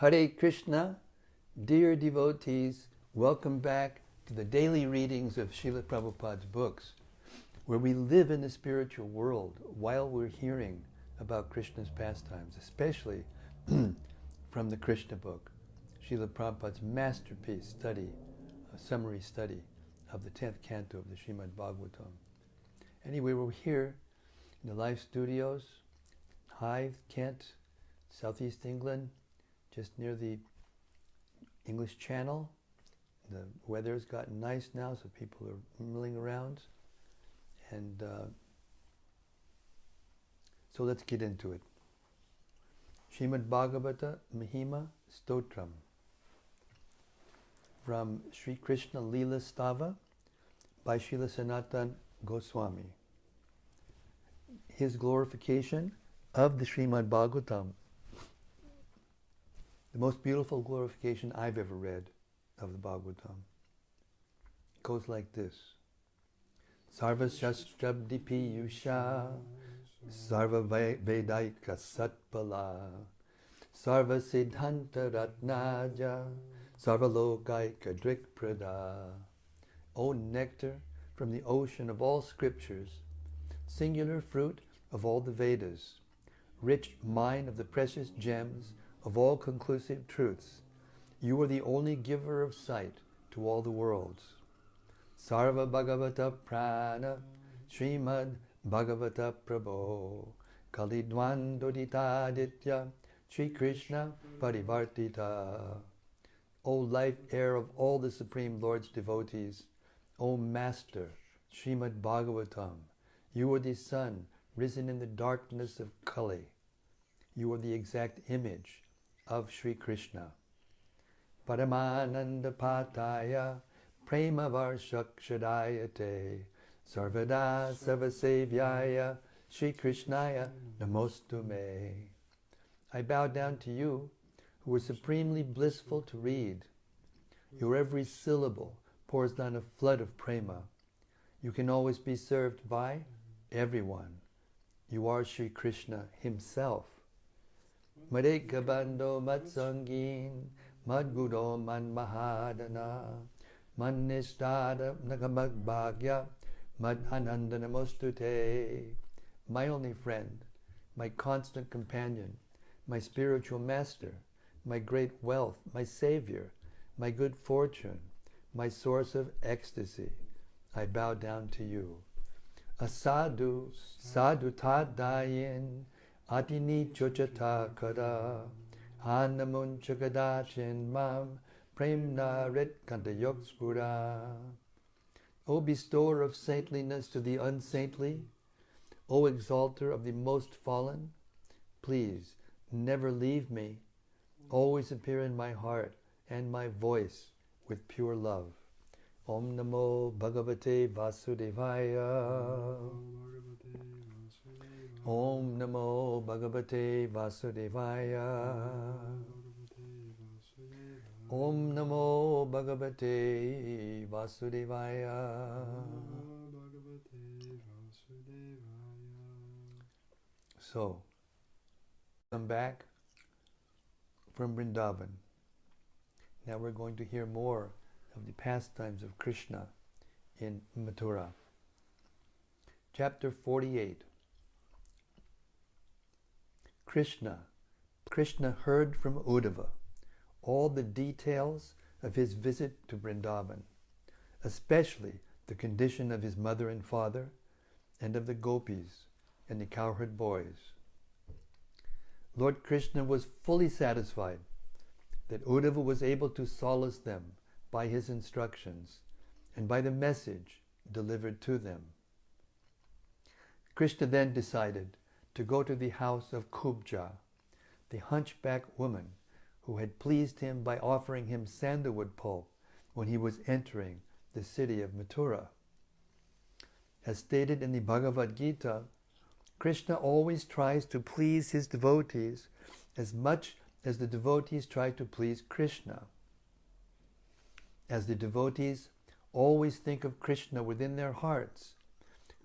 Hare Krishna, dear devotees, welcome back to the daily readings of Srila Prabhupada's books, where we live in the spiritual world while we're hearing about Krishna's pastimes, especially from the Krishna book, Srila Prabhupada's masterpiece study, a summary study of the 10th canto of the Śrīmad-Bhāgavatam. Anyway, we're here in the Life Studios, Hythe, Kent, Southeast England, just near the English Channel. The weather's gotten nice now, so people are milling around. And so let's get into it. Śrīmad-Bhāgavata Mahima Stotram from Sri Krishna Leela Stava by Srila Sanatana Goswami. His glorification of the Śrīmad-Bhāgavatam, the most beautiful glorification I've ever read of the Bhagavatam. It goes like this. Sarva Shastrabdi Piyusha Sarva Vedaika Satpala Sarva Siddhanta Ratnaja Sarva Lokaika Drikprada. O nectar from the ocean of all scriptures, singular fruit of all the Vedas, rich mine of the precious gems of all conclusive truths, you are the only giver of sight to all the worlds. Sarva Bhagavata Prana Śrīmad-Bhāgavata Prabho Kalidwan Doditaditya Sri Krishna Parivartita. O life air of all the Supreme Lord's devotees, O Master Śrīmad-Bhāgavatam, you are the sun risen in the darkness of Kali. You are the exact image of Sri Krishna. Paramananda Pataya Prema Varshakshadayate Sarvada Sarvasevyaya Sri Krishnaya Namostume. I bow down to you, who are supremely blissful to read. Your every syllable pours down a flood of prema. You can always be served by everyone. You are Sri Krishna himself. Madeka Bando Matsangin Madguro Man Mahadana Manistada Nagamagbhagya Mad Anandana Mostute. My only friend, my constant companion, my spiritual master, my great wealth, my savior, my good fortune, my source of ecstasy, I bow down to you. Asadu Sadhu Tadayin Adini Chochata Kada Anamun Chagadachin Mam Premna Ret Kantayokspura. O bestower of saintliness to the unsaintly, O exalter of the most fallen, please never leave me. Always appear in my heart and my voice with pure love. Om Namo Bhagavate Vasudevaya. Om Namo Bhagavate Vasudevaya. Om Namo Bhagavate Vasudevaya. So, come back from Vrindavan. Now we're going to hear more of the pastimes of Krishna in Mathura. Chapter 48. Krishna heard from Uddhava all the details of his visit to Vrindavan, especially the condition of his mother and father, and of the gopis and the cowherd boys. Lord Krishna was fully satisfied that Uddhava was able to solace them by his instructions and by the message delivered to them. Krishna then decided to go to the house of Kubja, the hunchback woman who had pleased him by offering him sandalwood pulp when he was entering the city of Mathura. As stated in the Bhagavad Gita, Krishna always tries to please his devotees as much as the devotees try to please Krishna. As the devotees always think of Krishna within their hearts,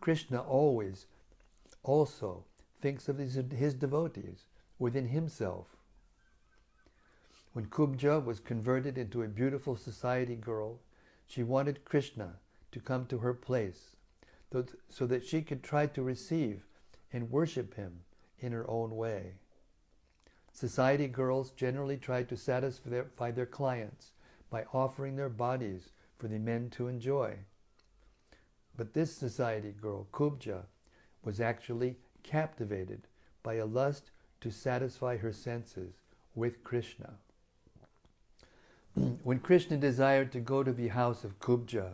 Krishna always also thinks of his devotees within himself. When Kubja was converted into a beautiful society girl, she wanted Krishna to come to her place so that she could try to receive and worship him in her own way. Society girls generally try to satisfy their clients by offering their bodies for the men to enjoy. But this society girl, Kubja, was actually captivated by a lust to satisfy her senses with Krishna. When Krishna desired to go to the house of Kubja,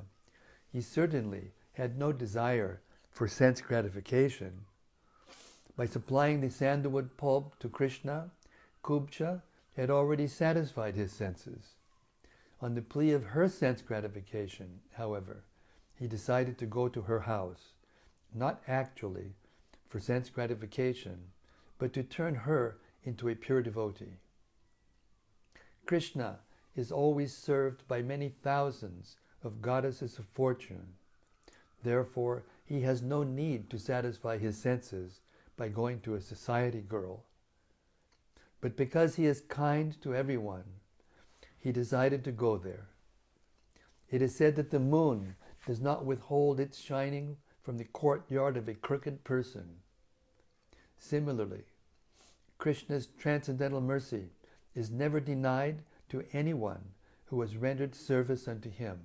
he certainly had no desire for sense gratification. By supplying the sandalwood pulp to Krishna, Kubja had already satisfied his senses. On the plea of her sense gratification, however, he decided to go to her house, not actually for sense gratification, but to turn her into a pure devotee. Krishna is always served by many thousands of goddesses of fortune. Therefore, he has no need to satisfy his senses by going to a society girl. But because he is kind to everyone, he decided to go there. It is said that the moon does not withhold its shining from the courtyard of a crooked person. Similarly, Krishna's transcendental mercy is never denied to anyone who has rendered service unto him,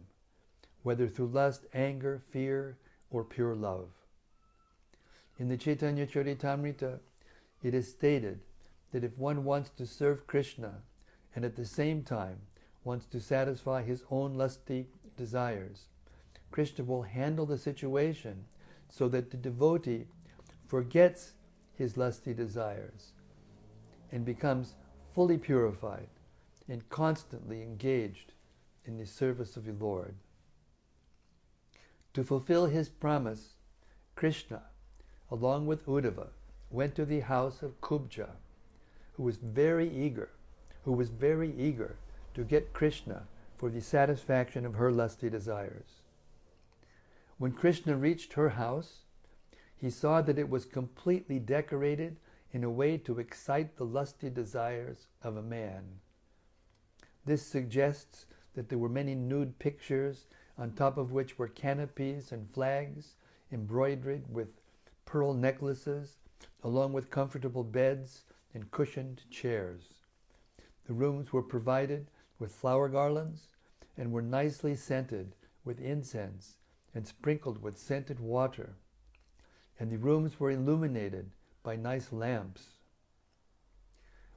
whether through lust, anger, fear, or pure love. In the Chaitanya Charitamrita, it is stated that if one wants to serve Krishna and at the same time wants to satisfy his own lusty desires, Krishna will handle the situation so that the devotee forgets his lusty desires and becomes fully purified and constantly engaged in the service of the Lord. To fulfill his promise, Krishna, along with Uddhava, went to the house of Kubja, who was very eager to get Krishna for the satisfaction of her lusty desires. When Krishna reached her house, he saw that it was completely decorated in a way to excite the lusty desires of a man. This suggests that there were many nude pictures, on top of which were canopies and flags embroidered with pearl necklaces, along with comfortable beds and cushioned chairs. The rooms were provided with flower garlands and were nicely scented with incense and sprinkled with scented water, and the rooms were illuminated by nice lamps.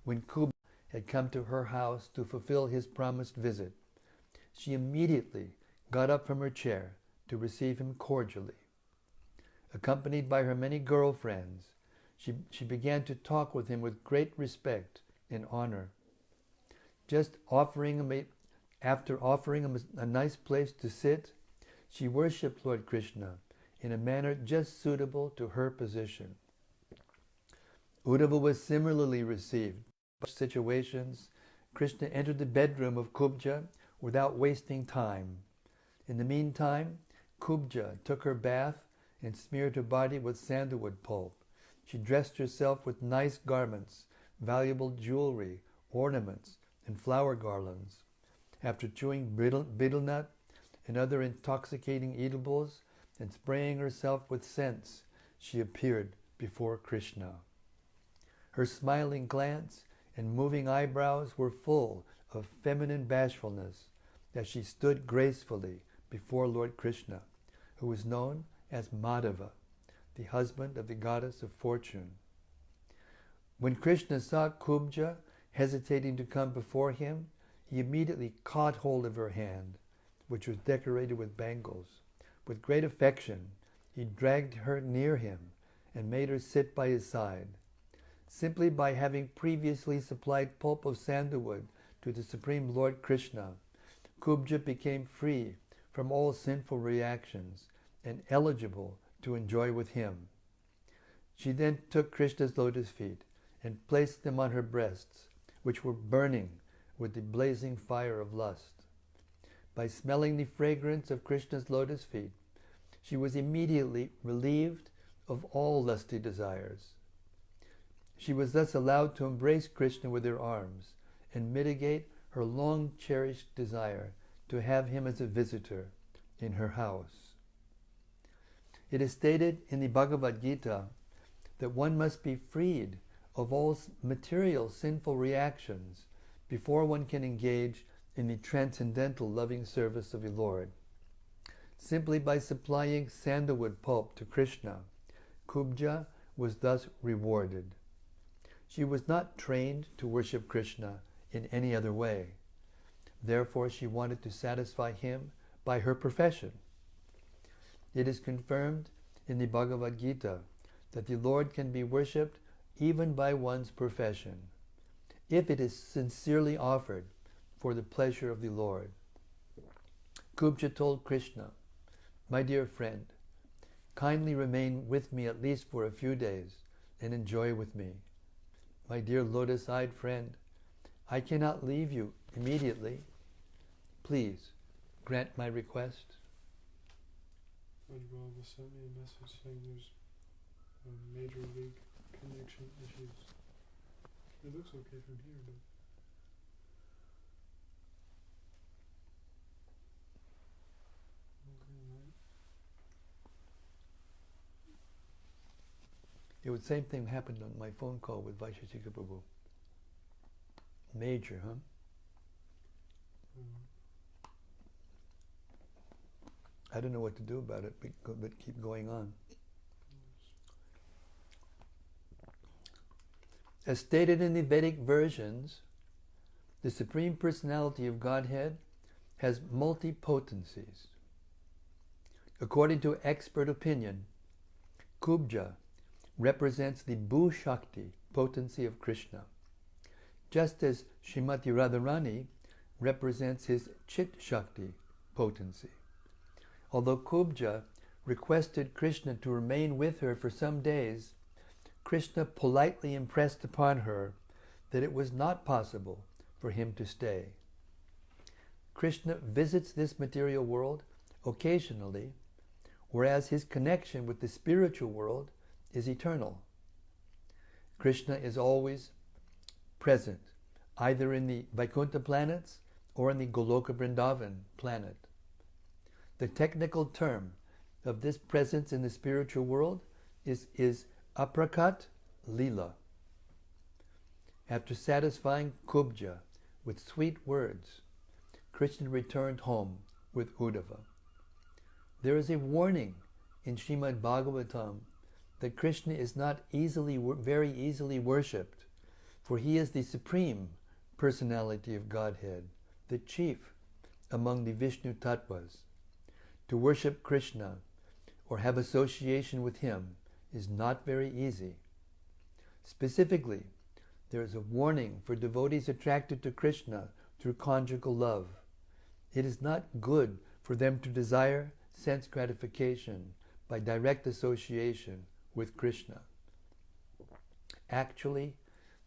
When Kubja had come to her house to fulfill his promised visit, she immediately got up from her chair to receive him cordially. Accompanied by her many girlfriends, she began to talk with him with great respect and honor. After offering him a nice place to sit, she worshipped Lord Krishna in a manner just suitable to her position. Uddhava was similarly received. In such situations, Krishna entered the bedroom of Kubja without wasting time. In the meantime, Kubja took her bath and smeared her body with sandalwood pulp. She dressed herself with nice garments, valuable jewelry, ornaments, and flower garlands. After chewing betel nut and other intoxicating eatables and spraying herself with scents, she appeared before Krishna. Her smiling glance and moving eyebrows were full of feminine bashfulness as she stood gracefully before Lord Krishna, who was known as Madhava, the husband of the goddess of fortune. When Krishna saw Kubja hesitating to come before him, he immediately caught hold of her hand, which was decorated with bangles. With great affection, he dragged her near him and made her sit by his side. Simply by having previously supplied pulp of sandalwood to the Supreme Lord Krishna, Kubja became free from all sinful reactions and eligible to enjoy with him. She then took Krishna's lotus feet and placed them on her breasts, which were burning with the blazing fire of lust. By smelling the fragrance of Krishna's lotus feet, she was immediately relieved of all lusty desires. She was thus allowed to embrace Krishna with her arms and mitigate her long-cherished desire to have him as a visitor in her house. It is stated in the Bhagavad Gita that one must be freed of all material sinful reactions before one can engage in the transcendental loving service of the Lord. Simply by supplying sandalwood pulp to Krishna, Kubja was thus rewarded. She was not trained to worship Krishna in any other way. Therefore, she wanted to satisfy him by her profession. It is confirmed in the Bhagavad Gita that the Lord can be worshipped even by one's profession, if it is sincerely offered for the pleasure of the Lord. Kubja told Krishna, "My dear friend, kindly remain with me at least for a few days and enjoy with me. My dear lotus-eyed friend, I cannot leave you immediately. Please grant my request." Prabhupāda sent me a message saying there's major league connection issues. It looks okay from here, but It was the same thing happened on my phone call with Vyāsadeva Prabhu. Major, huh? I don't know what to do about it, but keep going on. As stated in the Vedic versions, the Supreme Personality of Godhead has multi-potencies. According to expert opinion, Kubja represents the Bhu-Shakti potency of Krishna, just as Srimati Radharani represents his Chit-Shakti potency. Although Kubja requested Krishna to remain with her for some days, Krishna politely impressed upon her that it was not possible for him to stay. Krishna visits this material world occasionally, whereas his connection with the spiritual world is eternal. Krishna is always present, either in the Vaikuntha planets or in the Goloka Vrindavan planet. The technical term of this presence in the spiritual world is aprakat lila. After satisfying Kubja with sweet words, Krishna returned home with Uddhava. There is a warning in Śrīmad-Bhāgavatam that Krishna is not very easily worshipped, for he is the Supreme Personality of Godhead, the chief among the Vishnu Tattvas. To worship Krishna or have association with him is not very easy. Specifically, there is a warning for devotees attracted to Krishna through conjugal love. It is not good for them to desire sense gratification by direct association with Krishna. Actually,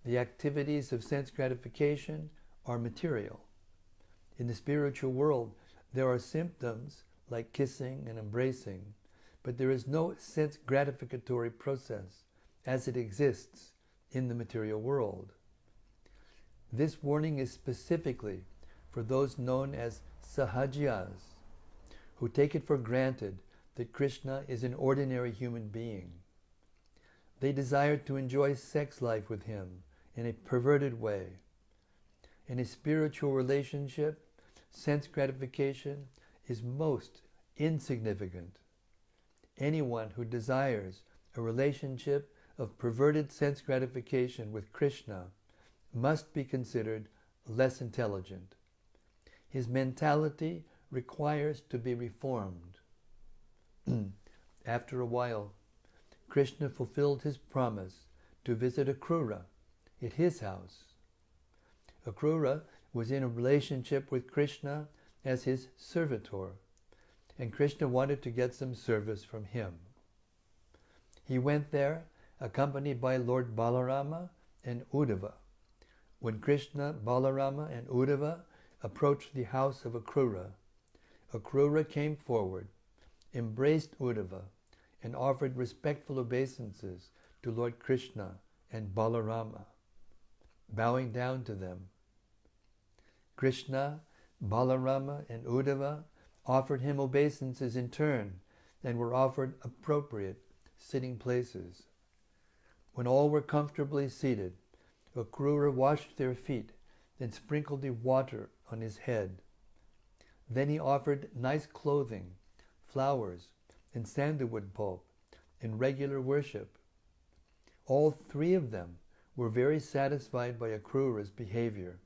the activities of sense gratification are material. In the spiritual world, there are symptoms like kissing and embracing, but there is no sense gratificatory process as it exists in the material world. This warning is specifically for those known as sahajiyas, who take it for granted that Krishna is an ordinary human being. They desire to enjoy sex life with him in a perverted way. In a spiritual relationship, sense gratification is most insignificant. Anyone who desires a relationship of perverted sense gratification with Krishna must be considered less intelligent. His mentality requires to be reformed. After a while, Krishna fulfilled his promise to visit Akrura at his house. Akrura was in a relationship with Krishna as his servitor, and Krishna wanted to get some service from him. He went there accompanied by Lord Balarama and Uddhava. When Krishna, Balarama, and Uddhava approached the house of Akrura, Akrura came forward, embraced Uddhava, and offered respectful obeisances to Lord Krishna and Balarama. Bowing down to them, Krishna, Balarama, and Uddhava offered him obeisances in turn and were offered appropriate sitting places. When all were comfortably seated, Akrura washed their feet and sprinkled the water on his head. Then he offered nice clothing, flowers, and sandalwood pulp in regular worship. All three of them were very satisfied by Akrura's behavior.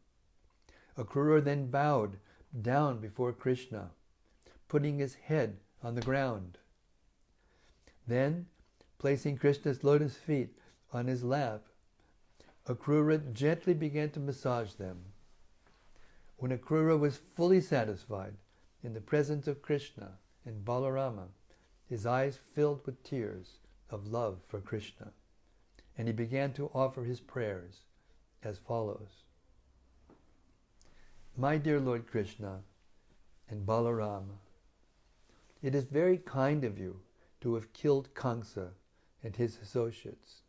Akrura then bowed down before Krishna, putting his head on the ground. Then, placing Krishna's lotus feet on his lap, Akrura gently began to massage them. When Akrura was fully satisfied in the presence of Krishna and Balarama, his eyes filled with tears of love for Krishna, and he began to offer his prayers as follows. My dear Lord Krishna and Balarama, it is very kind of you to have killed Kamsa and his associates.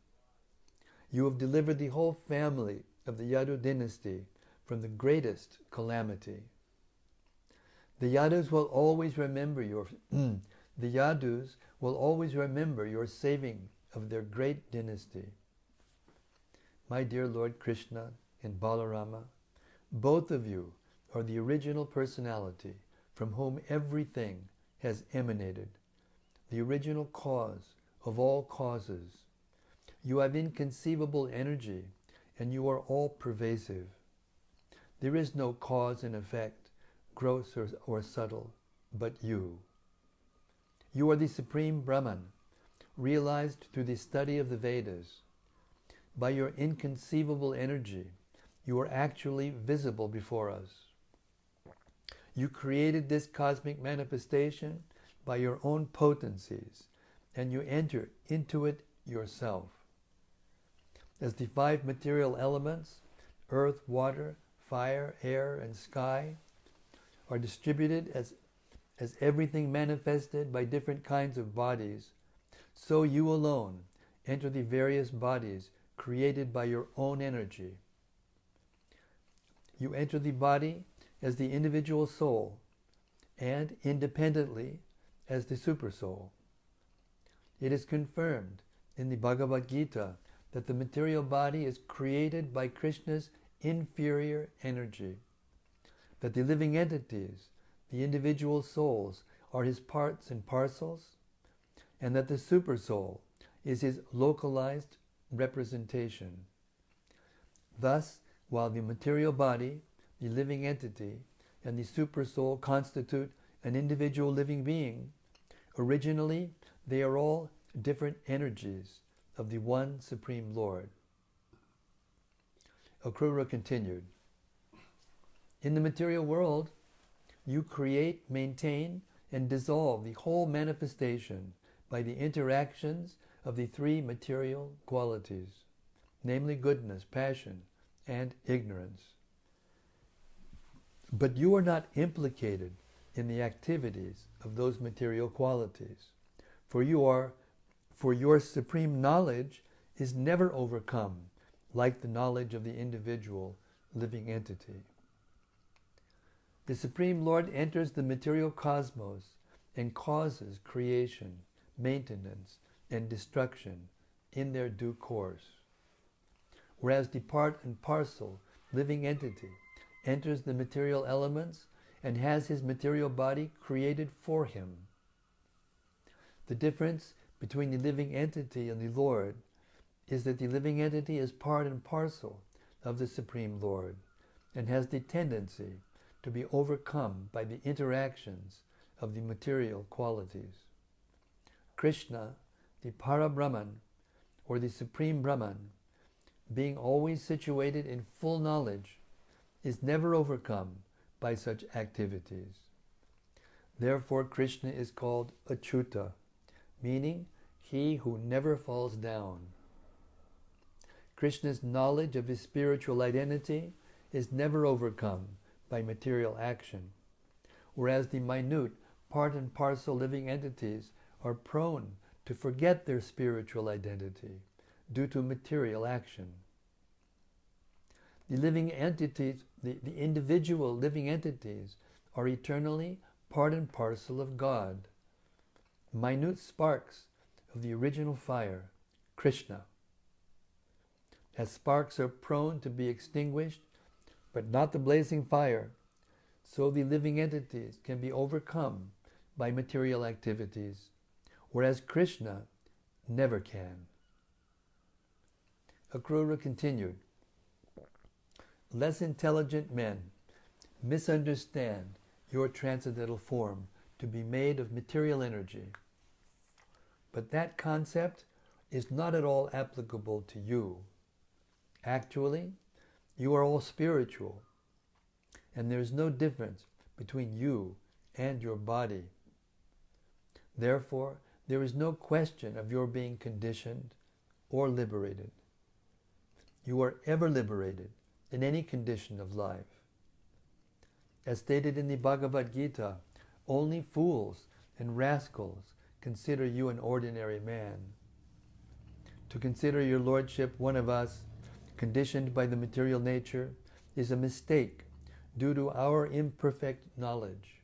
You have delivered the whole family of the Yadu dynasty from the greatest calamity. The Yadus will always remember your saving of their great dynasty. My dear Lord Krishna and Balarama, both of you are the original personality from whom everything has emanated, the original cause of all causes. You have inconceivable energy, and you are all pervasive. There is no cause and effect, gross or subtle, but you. You are the Supreme Brahman, realized through the study of the Vedas. By your inconceivable energy, you are actually visible before us. You created this cosmic manifestation by your own potencies, and you enter into it yourself. As the five material elements, earth, water, fire, air, and sky, are distributed as everything manifested by different kinds of bodies, so you alone enter the various bodies created by your own energy. You enter the body as the individual soul, and independently as the supersoul. It is confirmed in the Bhagavad Gita that the material body is created by Krishna's inferior energy, that the living entities, the individual souls, are his parts and parcels, and that the supersoul is his localized representation. Thus, while the material body, the living entity, and the supersoul constitute an individual living being, originally they are all different energies of the one Supreme Lord. Akrura continued, in the material world, you create, maintain, and dissolve the whole manifestation by the interactions of the three material qualities, namely goodness, passion, and ignorance. But you are not implicated in the activities of those material qualities, for your supreme knowledge is never overcome like the knowledge of the individual living entity. The Supreme Lord enters the material cosmos and causes creation, maintenance, and destruction in their due course, whereas the part and parcel living entity enters the material elements and has his material body created for him. The difference between the living entity and the Lord is that the living entity is part and parcel of the Supreme Lord and has the tendency to be overcome by the interactions of the material qualities. Krishna, the Para-Brahman, or the Supreme Brahman, being always situated in full knowledge, is never overcome by such activities. Therefore, Krishna is called Achyuta, meaning he who never falls down. Krishna's knowledge of his spiritual identity is never overcome by material action, whereas the minute part and parcel living entities are prone to forget their spiritual identity due to material action. The living entities, the individual living entities, are eternally part and parcel of God, minute sparks of the original fire, Krishna. As sparks are prone to be extinguished, but not the blazing fire, so the living entities can be overcome by material activities, whereas Krishna never can. Akrura continued, less intelligent men misunderstand your transcendental form to be made of material energy. But that concept is not at all applicable to you. Actually, you are all spiritual, and there is no difference between you and your body. Therefore, there is no question of your being conditioned or liberated. You are ever liberated in any condition of life. As stated in the Bhagavad Gita, only fools and rascals consider you an ordinary man. To consider your lordship one of us, conditioned by the material nature, is a mistake due to our imperfect knowledge.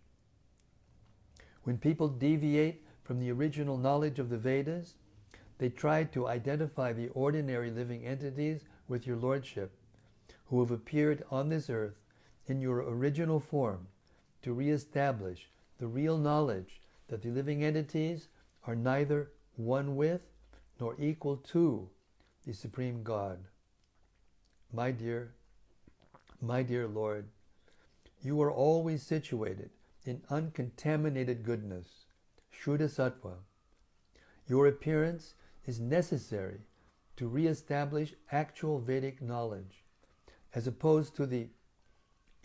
When people deviate from the original knowledge of the Vedas, they try to identify the ordinary living entities with your lordship, who have appeared on this earth in your original form to re-establish the real knowledge that the living entities are neither one with nor equal to the Supreme God. My dear Lord, you are always situated in uncontaminated goodness, Shuddha Sattva. Your appearance is necessary to re-establish actual Vedic knowledge, as opposed to the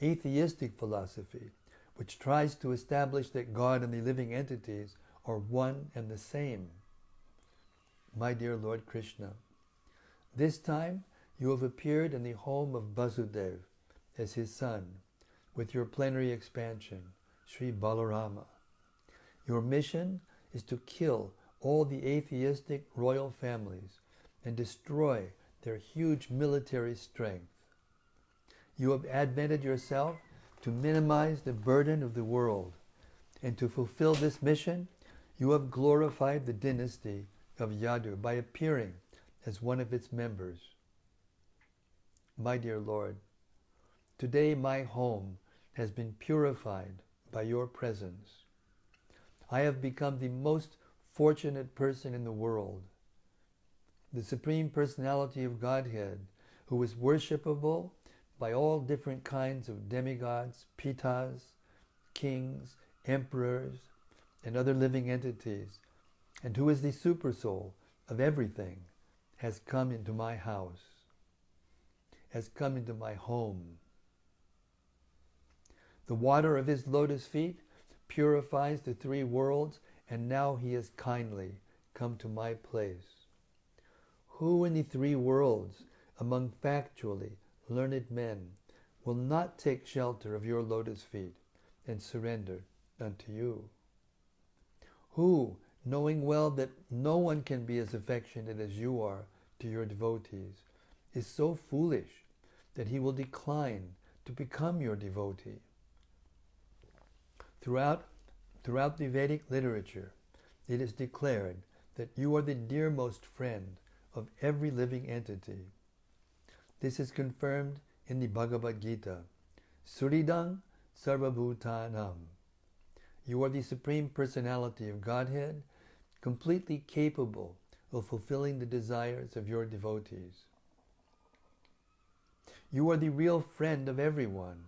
atheistic philosophy, which tries to establish that God and the living entities are one and the same. My dear Lord Krishna, this time you have appeared in the home of Vāsadeva as his son, with your plenary expansion, Sri Balarama. Your mission is to kill all the atheistic royal families and destroy their huge military strength. You have advented yourself to minimize the burden of the world, and to fulfill this mission, you have glorified the dynasty of Yadu by appearing as one of its members. My dear Lord, today my home has been purified by your presence. I have become the most fortunate person in the world. The Supreme Personality of Godhead, who is worshipable by all different kinds of demigods, pitas, kings, emperors, and other living entities, and who is the supersoul of everything, has come into my house, has come into my home. The water of his lotus feet purifies the three worlds, and now he has kindly come to my place. Who in the three worlds, among factually learned men, will not take shelter of your lotus feet and surrender unto you? Who, knowing well that no one can be as affectionate as you are to your devotees, is so foolish that he will decline to become your devotee? Throughout the Vedic literature, it is declared that you are the dearmost friend of every living entity. This is confirmed in the Bhagavad Gita. Suridang Sarvabhutanam. You are the Supreme Personality of Godhead, completely capable of fulfilling the desires of your devotees. You are the real friend of everyone.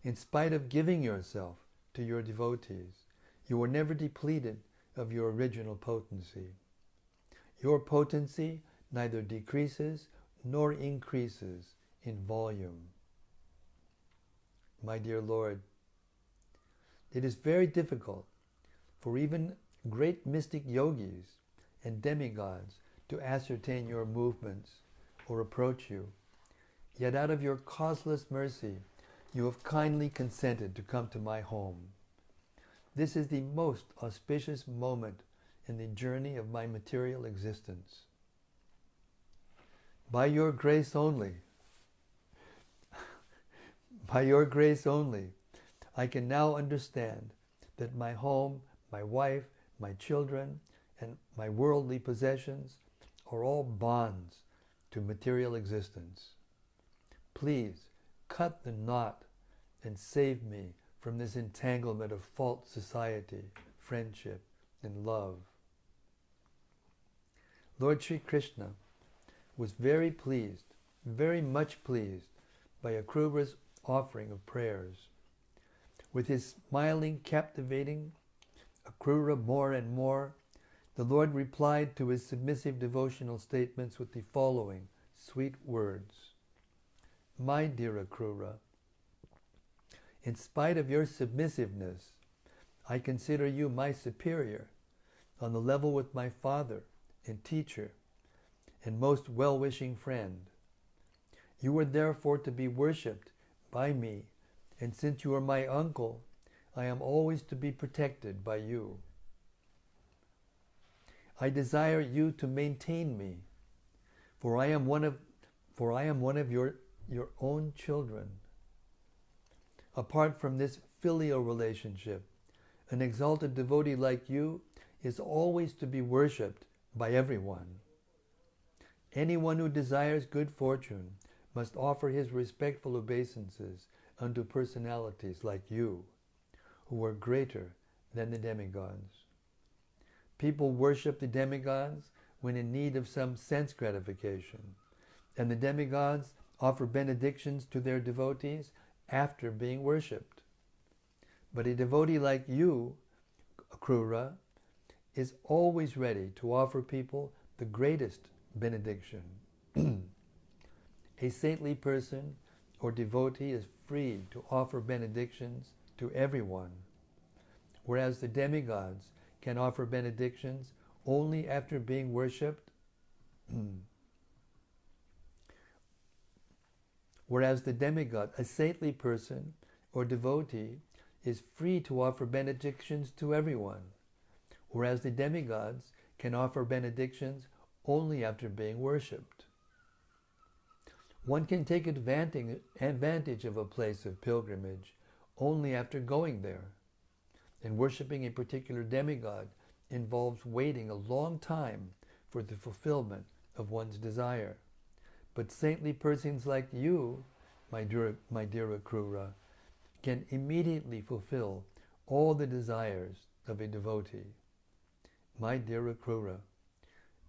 In spite of giving yourself to your devotees, you are never depleted of your original potency. Your potency neither decreases nor increases in volume. My dear Lord, it is very difficult for even great mystic yogis and demigods to ascertain your movements or approach you. Yet out of your causeless mercy, you have kindly consented to come to my home. This is the most auspicious moment in the journey of my material existence. By your grace only, By your grace only, I can now understand that my home, my wife, my children, and my worldly possessions are all bonds to material existence. Please cut the knot and save me from this entanglement of false society, friendship, and love. Lord Sri Krishna was very pleased, very much pleased by Akrura's offering of prayers. With his smiling, captivating Akrura more and more, the Lord replied to his submissive devotional statements with the following sweet words. My dear Akrura, in spite of your submissiveness, I consider you my superior, on the level with my father and teacher and most well-wishing friend. You are therefore to be worshipped by me, and since you are my uncle, I am always to be protected by you. I desire you to maintain me, for I am one of your own children. Apart from this filial relationship, an exalted devotee like you is always to be worshipped by everyone. Anyone who desires good fortune must offer his respectful obeisances unto personalities like you, who are greater than the demigods. People worship the demigods when in need of some sense gratification, and the demigods offer benedictions to their devotees after being worshipped. But a devotee like you, Akrura, is always ready to offer people the greatest benediction. A saintly person or devotee is free to offer benedictions to everyone, whereas the demigods can offer benedictions only after being worshipped. Whereas the demigod, a saintly person or devotee, is free to offer benedictions to everyone, whereas the demigods can offer benedictions only after being worshipped. One can take advantage of a place of pilgrimage only after going there, and worshipping a particular demigod involves waiting a long time for the fulfillment of one's desire. But saintly persons like you, my dear Akrura, can immediately fulfill all the desires of a devotee. My dear Akrura,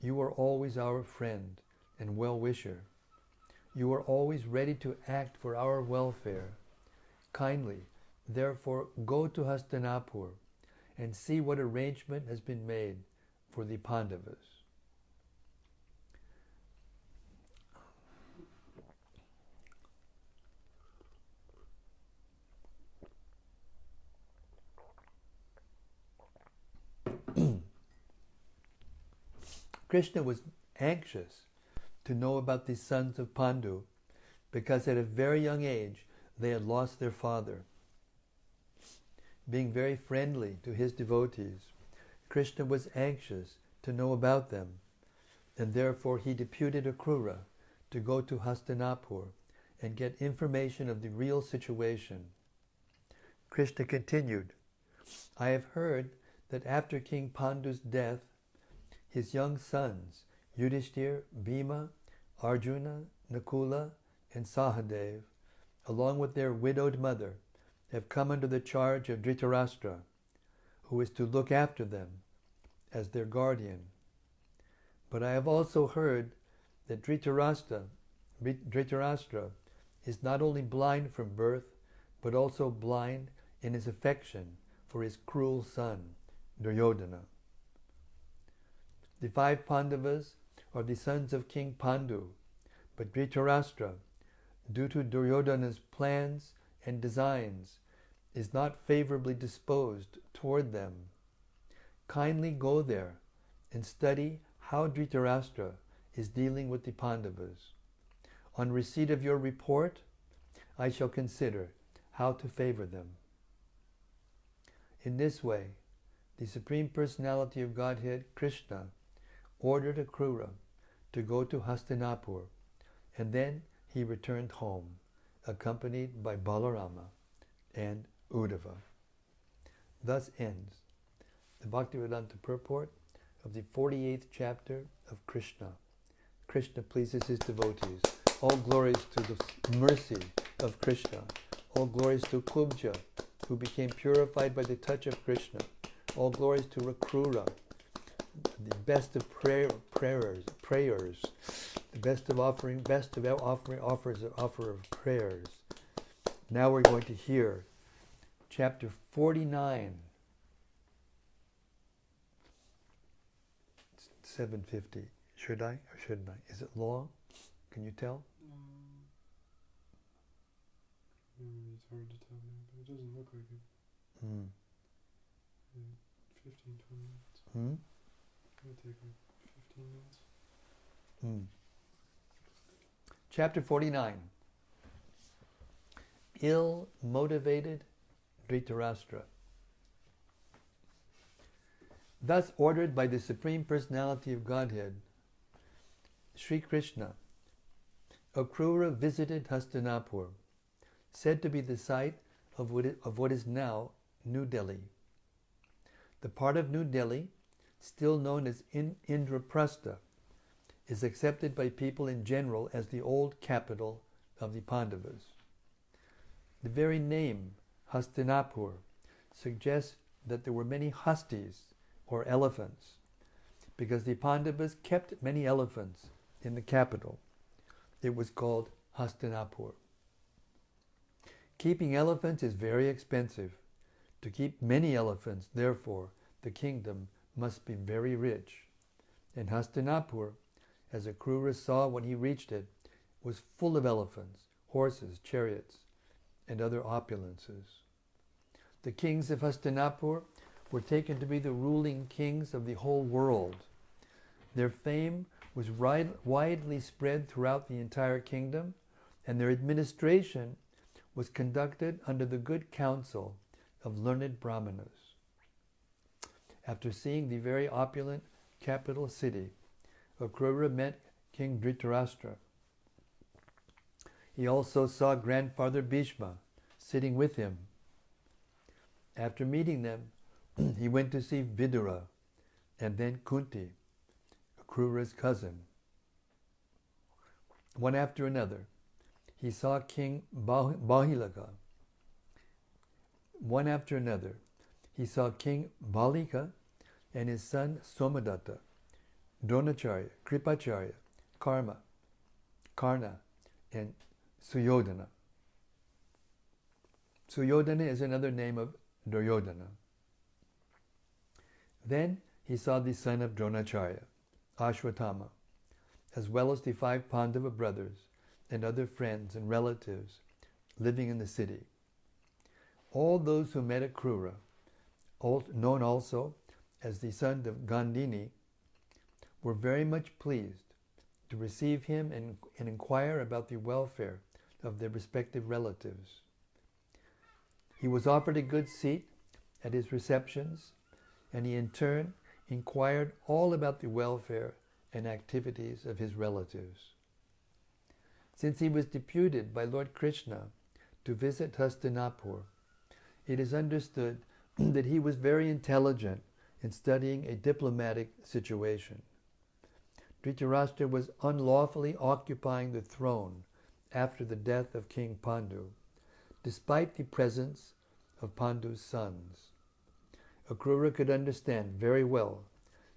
you are always our friend and well-wisher. You are always ready to act for our welfare. Kindly, therefore, go to Hastinapur and see what arrangement has been made for the Pandavas. Krishna was anxious to know about the sons of Pandu because at a very young age they had lost their father. Being very friendly to his devotees, Krishna was anxious to know about them, and therefore he deputed Akrura to go to Hastinapur and get information of the real situation. Krishna continued, I have heard that after King Pandu's death, his young sons, Yudhishthir, Bhima, Arjuna, Nakula, and Sahadev, along with their widowed mother, have come under the charge of Dhṛtarāṣṭra, who is to look after them as their guardian. But I have also heard that Dhṛtarāṣṭra is not only blind from birth, but also blind in his affection for his cruel son, Duryodhana. The 5 Pandavas are the sons of King Pandu, but Dhṛtarāṣṭra, due to Duryodhana's plans and designs, is not favorably disposed toward them. Kindly go there and study how Dhṛtarāṣṭra is dealing with the Pandavas. On receipt of your report, I shall consider how to favor them. In this way, the Supreme Personality of Godhead, Krishna, ordered Akrura to go to Hastinapur, and then he returned home, accompanied by Balarama and Uddhava. Thus ends the Bhaktivedanta purport of the 48th chapter of Krishna. Krishna pleases his devotees. All glories to the mercy of Krishna. All glories to Kubja, who became purified by the touch of Krishna. All glories to Rakrura, the best of prayers, the best of offering, offer of prayers. Now we're going to hear chapter 49. 750. Should I or shouldn't I? Is it long? Can you tell? It's hard to tell now, but it doesn't look like it. 15, 20 minutes. It'll take like 15 minutes. Chapter 49. Ill-motivated Dhṛtarāṣṭra. Thus ordered by the Supreme Personality of Godhead, Sri Krishna, Akrura visited Hastinapur, said to be the site of what is now New Delhi. The part of New Delhi, still known as Indraprastha, is accepted by people in general as the old capital of the Pandavas. The very name, Hastinapur, suggests that there were many hastis, or elephants, because the Pandavas kept many elephants in the capital. It was called Hastinapur. Keeping elephants is very expensive. To keep many elephants, therefore, the kingdom must be very rich. And Hastinapur, as Akrura saw when he reached it, was full of elephants, horses, chariots, and other opulences. The kings of Hastinapur were taken to be the ruling kings of the whole world. Their fame was widely spread throughout the entire kingdom, and their administration was conducted under the good counsel of learned brahmanas. After seeing the very opulent capital city, Akrura met King Dhṛtarāṣṭra. He also saw grandfather Bhishma sitting with him. After meeting them, he went to see Vidura and then Kunti, Akrura's cousin. One after another, he saw King Bahilaka. One after another, he saw King Balika and his son Somadatta, Dronacharya, Kripacharya, Karna, and Suyodhana. Suyodhana is another name of Duryodhana. Then he saw the son of Dronacharya, Ashwatthama, as well as the 5 Pandava brothers and other friends and relatives living in the city. All those who met Akrura, known also as the son of Gandhini, were very much pleased to receive him and inquire about the welfare of their respective relatives. He was offered a good seat at his receptions, and he in turn inquired all about the welfare and activities of his relatives. Since he was deputed by Lord Krishna to visit Hastinapur, it is understood that he was very intelligent in studying a diplomatic situation. Dhṛtarāṣṭra was unlawfully occupying the throne after the death of King Pandu, despite the presence of Pandu's sons. Akrura could understand very well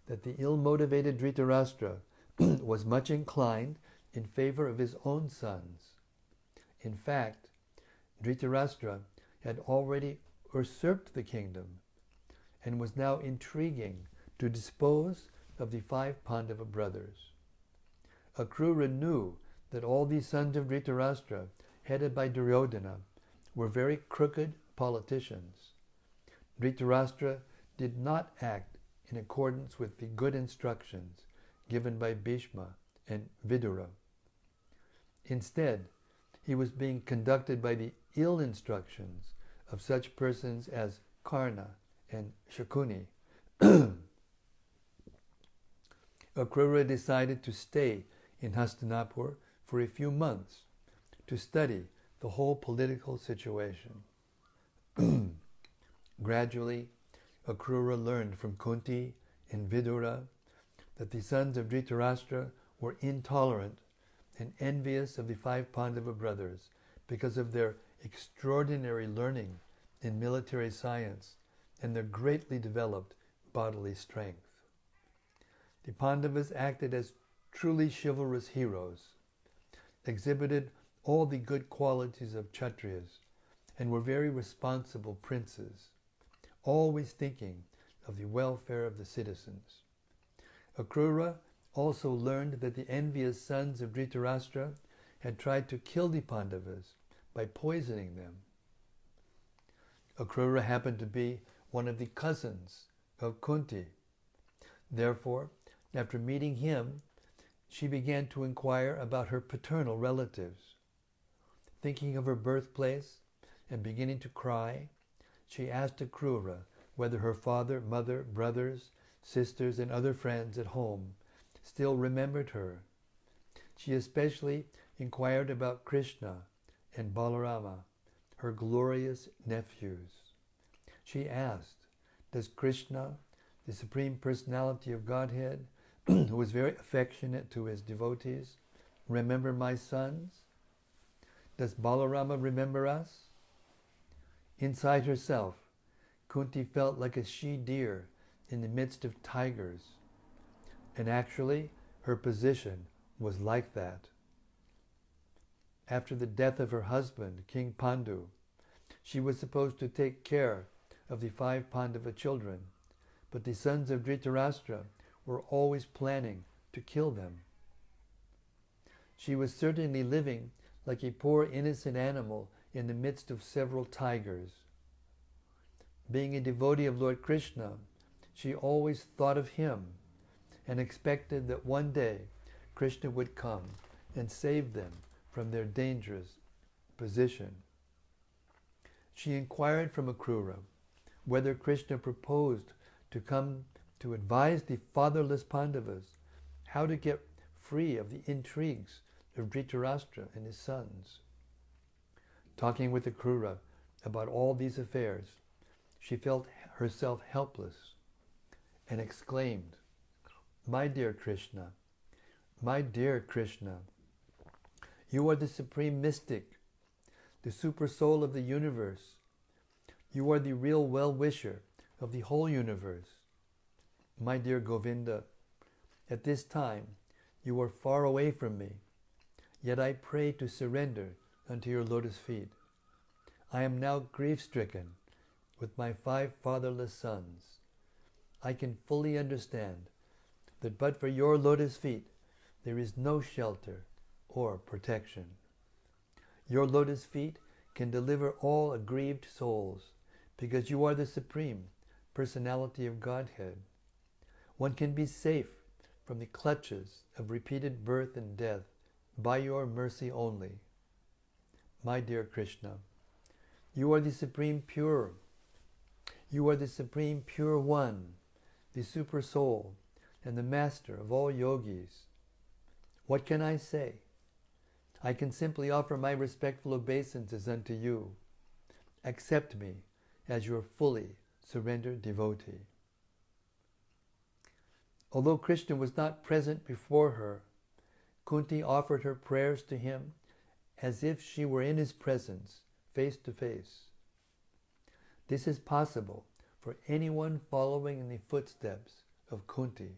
that the ill-motivated Dhṛtarāṣṭra was much inclined in favor of his own sons. In fact, Dhṛtarāṣṭra had already usurped the kingdom and was now intriguing to dispose of the 5 Pandava brothers. Akrura knew that all these sons of Dhṛtarāṣṭra, headed by Duryodhana, were very crooked politicians. Dhṛtarāṣṭra did not act in accordance with the good instructions given by Bhishma and Vidura. Instead, he was being conducted by the ill instructions of such persons as Karna and Shakuni. Akrura decided to stay in Hastinapur for a few months to study the whole political situation. Gradually, Akrura learned from Kunti and Vidura that the sons of Dhṛtarāṣṭra were intolerant and envious of the 5 Pandava brothers because of their extraordinary learning in military science and their greatly developed bodily strength. The Pandavas acted as truly chivalrous heroes, exhibited all the good qualities of Kshatriyas, and were very responsible princes, always thinking of the welfare of the citizens. Akrura also learned that the envious sons of Dhṛtarāṣṭra had tried to kill the Pandavas by poisoning them. Akrura happened to be one of the cousins of Kunti. Therefore, after meeting him, she began to inquire about her paternal relatives. Thinking of her birthplace and beginning to cry, she asked Akrura whether her father, mother, brothers, sisters, and other friends at home still remembered her. She especially inquired about Krishna and Balarama, her glorious nephews. She asked, does Krishna, the Supreme Personality of Godhead, who was very affectionate to his devotees, remember my sons? Does Balarama remember us? Inside herself, Kunti felt like a she-deer in the midst of tigers. And actually, her position was like that. After the death of her husband, King Pandu, she was supposed to take care of the 5 Pandava children, but the sons of Dhṛtarāṣṭra were always planning to kill them. She was certainly living like a poor innocent animal in the midst of several tigers. Being a devotee of Lord Krishna, she always thought of him and expected that one day Krishna would come and save them from their dangerous position. She inquired from Akrura whether Krishna proposed to come to advise the fatherless Pandavas how to get free of the intrigues of Dhṛtarāṣṭra and his sons. Talking with Akrura about all these affairs, she felt herself helpless and exclaimed, my dear Krishna, you are the supreme mystic, the super soul of the universe. You are the real well-wisher of the whole universe. My dear Govinda, at this time you are far away from me, yet I pray to surrender unto your lotus feet. I am now grief-stricken with my 5 fatherless sons. I can fully understand that but for your lotus feet there is no shelter or protection. Your lotus feet can deliver all aggrieved souls because you are the Supreme Personality of Godhead. One can be safe from the clutches of repeated birth and death by your mercy only. My dear Krishna, you are the Supreme Pure. You are the Supreme Pure One, the Super Soul, and the Master of all yogis. What can I say? I can simply offer my respectful obeisances unto you. Accept me as your fully surrendered devotee. Although Krishna was not present before her, Kunti offered her prayers to him as if she were in his presence, face to face. This is possible for anyone following in the footsteps of Kunti.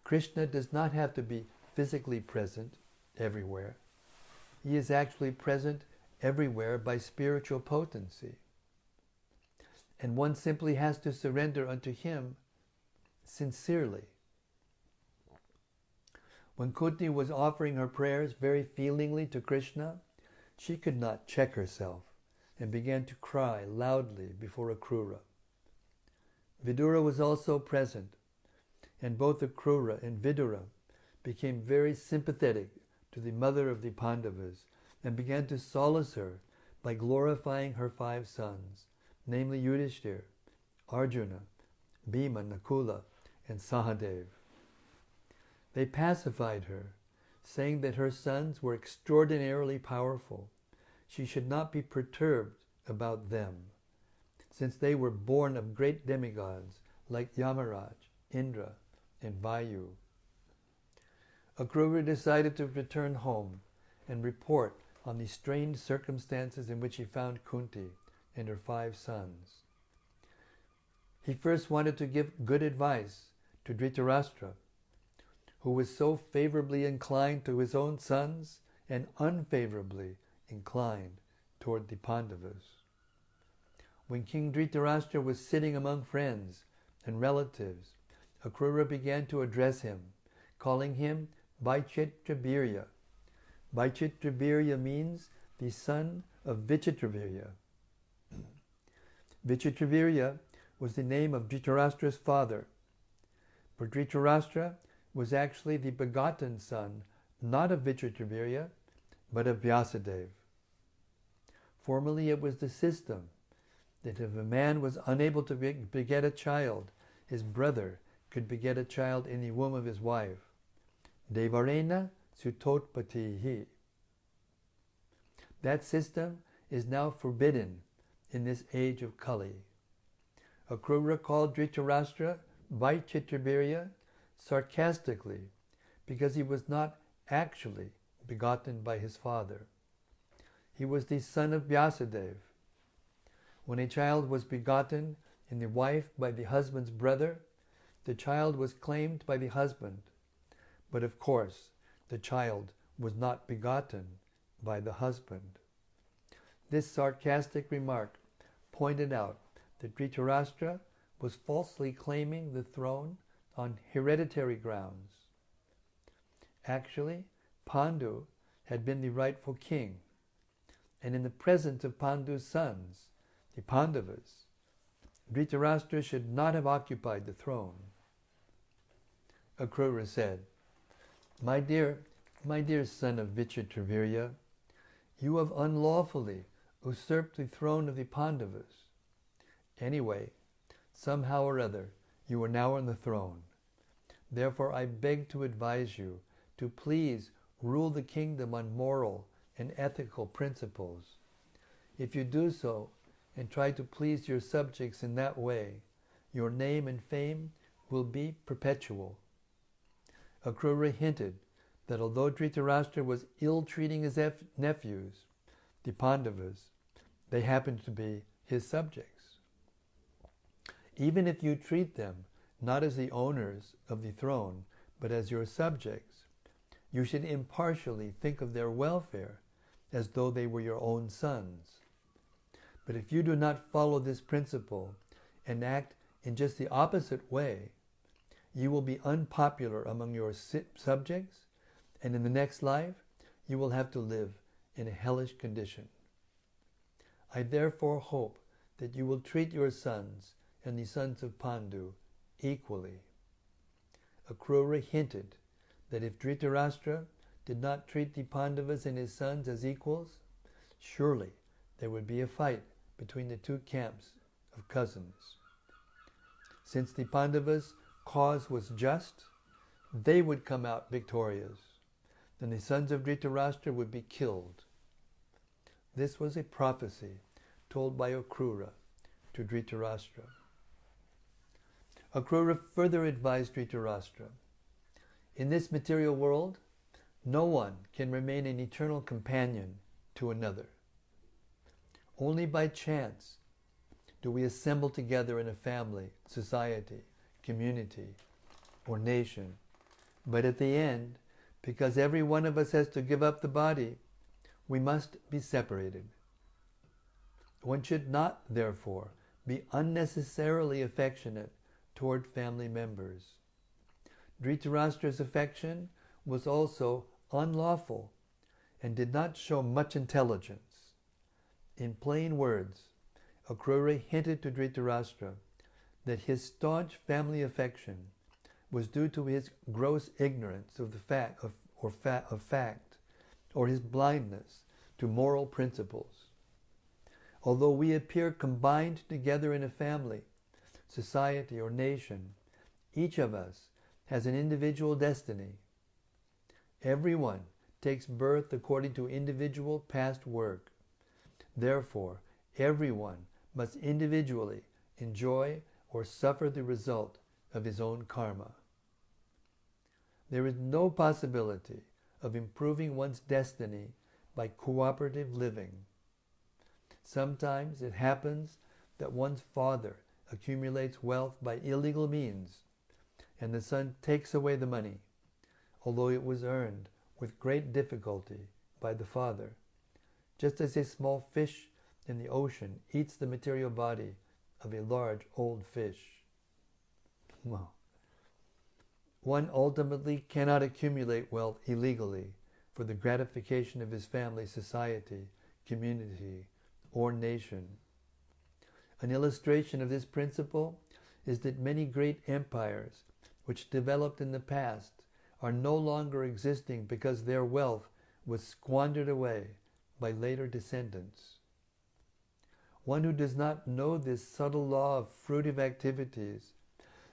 Krishna does not have to be physically present everywhere. He is actually present everywhere by spiritual potency. And one simply has to surrender unto him sincerely. When Kunti was offering her prayers very feelingly to Krishna, she could not check herself and began to cry loudly before Akrura. Vidura was also present, and both Akrura and Vidura became very sympathetic to the mother of the Pandavas and began to solace her by glorifying her 5 sons, namely Yudhishthira, Arjuna, Bhima, Nakula, and Sahadeva. They pacified her, saying that her sons were extraordinarily powerful she should not be perturbed about them, since they were born of great demigods like Yamaraj, Indra, and Vayu. Akrura decided to return home and report on the strange circumstances in which he found Kunti and her 5 sons. He first wanted to give good advice to Dhṛtarāṣṭra, who was so favorably inclined to his own sons and unfavorably inclined toward the Pandavas. When King Dhṛtarāṣṭra was sitting among friends and relatives, Akrura began to address him, calling him Vaichitravirya. Vaichitravirya means the son of Vichitravirya. Vichitravirya was the name of Dhṛtarāṣṭra's father, for Dhṛtarāṣṭra was actually the begotten son not of Vichitravirya, but of Vyāsadeva. Formerly it was the system that if a man was unable to beget a child, his brother could beget a child in the womb of his wife. Devarena sutotpatihi. That system is now forbidden in this age of Kali. Akrura called Dhṛtarāṣṭra Vaichitravirya sarcastically because he was not actually begotten by his father. He was the son of Vyāsadeva. When a child was begotten in the wife by the husband's brother, the child was claimed by the husband. But of course, the child was not begotten by the husband. This sarcastic remark pointed out that Dhṛtarāṣṭra was falsely claiming the throne on hereditary grounds. Actually, Pandu had been the rightful king, and in the presence of Pandu's sons, the Pandavas, Dhṛtarāṣṭra should not have occupied the throne. Akrura said, my dear son of Vichitravirya, you have unlawfully usurped the throne of the Pandavas. Anyway, somehow or other, you are now on the throne. Therefore, I beg to advise you to please rule the kingdom on moral and ethical principles. If you do so and try to please your subjects in that way, your name and fame will be perpetual. Akrura hinted that although Dhṛtarāṣṭra was ill-treating his nephews, the Pandavas, they happened to be his subjects. Even if you treat them not as the owners of the throne, but as your subjects, you should impartially think of their welfare as though they were your own sons. But if you do not follow this principle and act in just the opposite way, you will be unpopular among your subjects, and in the next life, you will have to live in a hellish condition. I therefore hope that you will treat your sons and the sons of Pandu equally. Akrura hinted that if Dhṛtarāṣṭra did not treat the Pandavas and his sons as equals, surely there would be a fight between the two camps of cousins. Since the Pandavas' cause was just, they would come out victorious. Then the sons of Dhṛtarāṣṭra would be killed. This was a prophecy told by Akrura to Dhṛtarāṣṭra. Akrura further advised Dhṛtarāṣṭra, in this material world, no one can remain an eternal companion to another. Only by chance do we assemble together in a family, society, community, or nation. But at the end, because every one of us has to give up the body, we must be separated. One should not, therefore, be unnecessarily affectionate toward family members. Dhṛtarāṣṭra's affection was also unlawful and did not show much intelligence. In plain words, Akrura hinted to Dhṛtarāṣṭra that his staunch family affection was due to his gross ignorance of the fact, or his blindness to moral principles. Although we appear combined together in a family, society, or nation, each of us has an individual destiny. Everyone takes birth according to individual past work, Therefore, everyone must individually enjoy or suffer the result of his own karma. There is no possibility of improving one's destiny by cooperative living. Sometimes it happens that one's father accumulates wealth by illegal means, and the son takes away the money, although it was earned with great difficulty by the father, just as a small fish in the ocean eats the material body of a large old fish. Wow. One ultimately cannot accumulate wealth illegally for the gratification of his family, society, community, or nation. An illustration of this principle is that many great empires which developed in the past are no longer existing because their wealth was squandered away by later descendants. One who does not know this subtle law of fruitive activities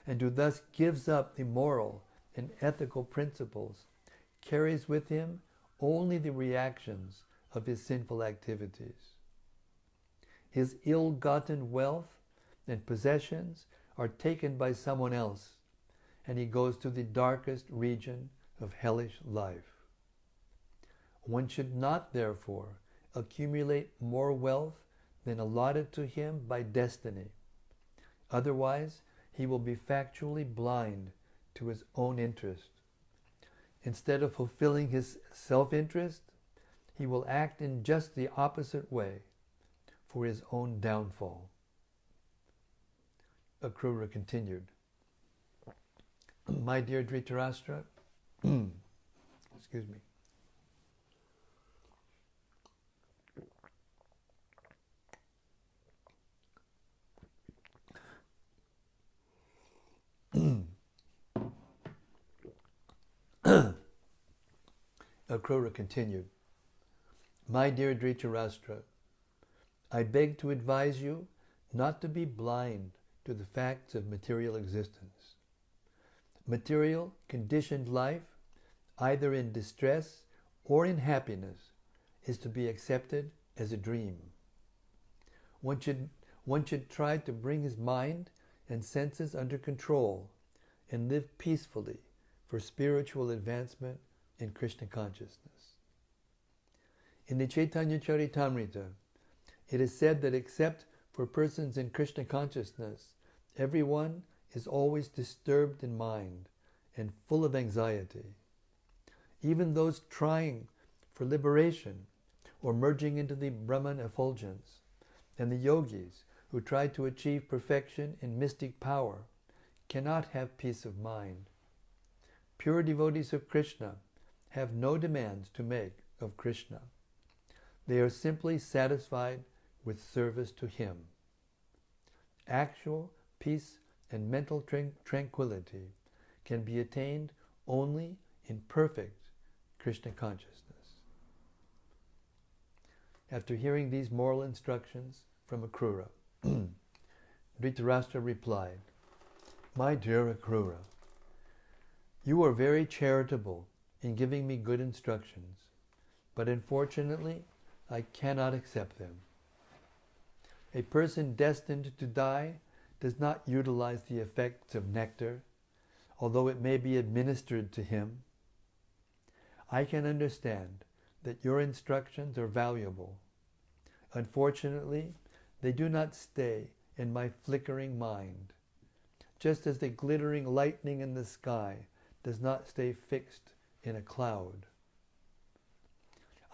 and who thus gives up the moral and ethical principles carries with him only the reactions of his sinful activities. His ill-gotten wealth and possessions are taken by someone else, and he goes to the darkest region of hellish life. One should not, therefore, accumulate more wealth than allotted to him by destiny. Otherwise, he will be factually blind to his own interest. Instead of fulfilling his self-interest, he will act in just the opposite way for his own downfall. Akrura continued, My dear Dhṛtarāṣṭra, excuse me, Akrura continued, My dear Dhṛtarāṣṭra, I beg to advise you not to be blind to the facts of material existence. Material, conditioned life, either in distress or in happiness, is to be accepted as a dream. One should try to bring his mind and senses under control and live peacefully for spiritual advancement in Krishna consciousness. In the Chaitanya Charitamrita, it is said that except for persons in Krishna consciousness, everyone is always disturbed in mind and full of anxiety. Even those trying for liberation or merging into the Brahman effulgence, and the yogis who try to achieve perfection in mystic power, cannot have peace of mind. Pure devotees of Krishna have no demands to make of Krishna. They are simply satisfied with service to him. Actual peace and mental tranquility can be attained only in perfect Krishna consciousness. After hearing these moral instructions from Akrura, Dhṛtarāṣṭra replied, My dear Akrura, you are very charitable in giving me good instructions, but unfortunately, I cannot accept them. A person destined to die does not utilize the effects of nectar, although it may be administered to him. I can understand that your instructions are valuable. Unfortunately, they do not stay in my flickering mind, just as the glittering lightning in the sky does not stay fixed in a cloud.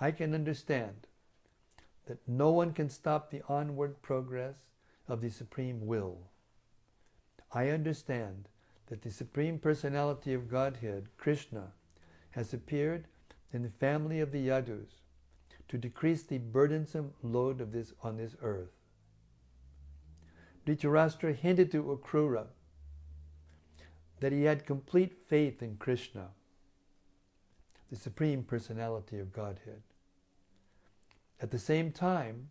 I can understand that no one can stop the onward progress of the Supreme Will. I understand that the Supreme Personality of Godhead, Krishna, has appeared in the family of the Yadus to decrease the burdensome load of on this earth. Dhṛtarāṣṭra hinted to Akrura that he had complete faith in Krishna, the Supreme Personality of Godhead. At the same time,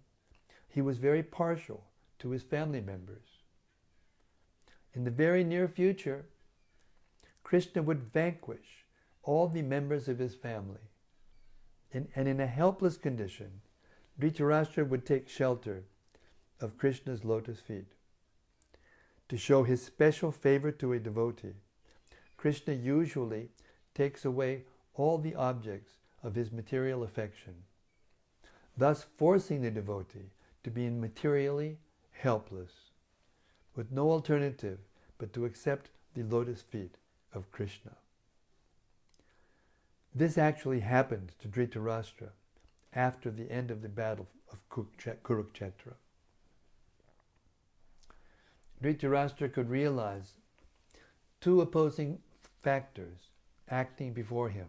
he was very partial to his family members. In the very near future, Krishna would vanquish all the members of his family, and in a helpless condition, Dhṛtarāṣṭra would take shelter of Krishna's lotus feet. To show his special favor to a devotee, Krishna usually takes away all the objects of his material affection, thus forcing the devotee to be materially helpless, with no alternative but to accept the lotus feet of Krishna. This actually happened to Dhṛtarāṣṭra after the end of the battle of Kurukshetra. Dhṛtarāṣṭra could realize two opposing factors acting before him.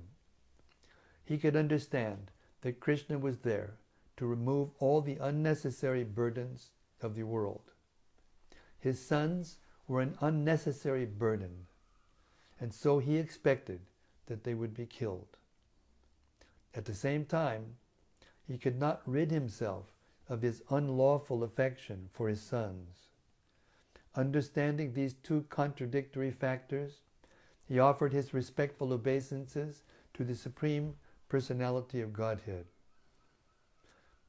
He could understand that Krishna was there to remove all the unnecessary burdens of the world. His sons were an unnecessary burden, and so he expected that they would be killed. At the same time, he could not rid himself of his unlawful affection for his sons. Understanding these two contradictory factors, he offered his respectful obeisances to the Supreme Personality of Godhead.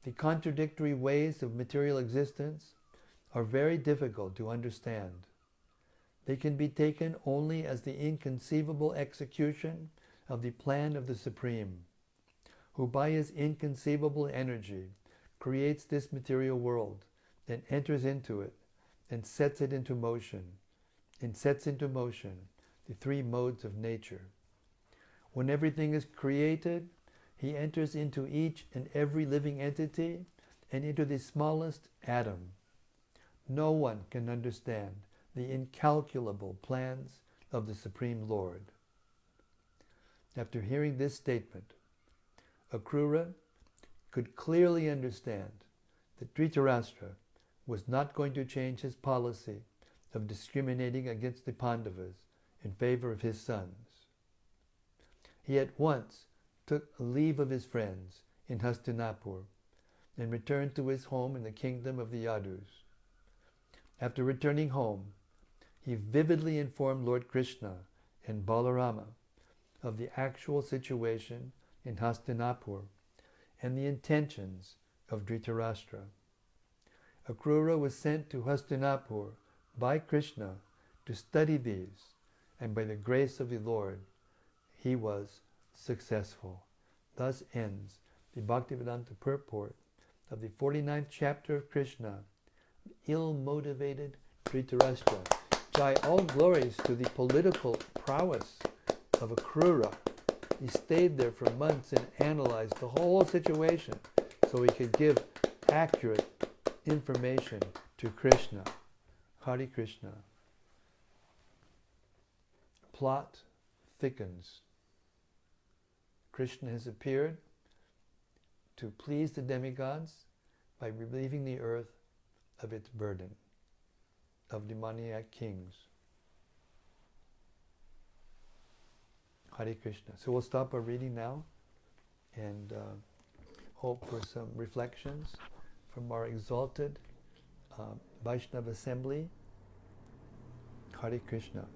The contradictory ways of material existence are very difficult to understand. They can be taken only as the inconceivable execution of the plan of the Supreme, who by his inconceivable energy creates this material world and enters into it and sets into motion the three modes of nature. When everything is created, he enters into each and every living entity and into the smallest atom. No one can understand the incalculable plans of the Supreme Lord. After hearing this statement, Akrura could clearly understand that Dhṛtarāṣṭra was not going to change his policy of discriminating against the Pandavas in favor of his sons. He at once took leave of his friends in Hastinapur and returned to his home in the kingdom of the Yadus. After returning home, he vividly informed Lord Krishna and Balarama of the actual situation in Hastinapur and the intentions of Dhṛtarāṣṭra. Akrura was sent to Hastinapur by Krishna to study these, and by the grace of the Lord, he was successful. Thus ends the Bhaktivedanta purport of the 49th chapter of Krishna, ill-motivated Dhṛtarāṣṭra. Jai, all glories to the political prowess of Akrura. He stayed there for months and analyzed the whole situation so he could give accurate information to Krishna. Hare Krishna. Plot thickens. Krishna has appeared to please the demigods by relieving the earth of its burden of demoniac kings. Hare Krishna. So we'll stop our reading now and hope for some reflections from our exalted Vaishnava assembly. Hare Krishna.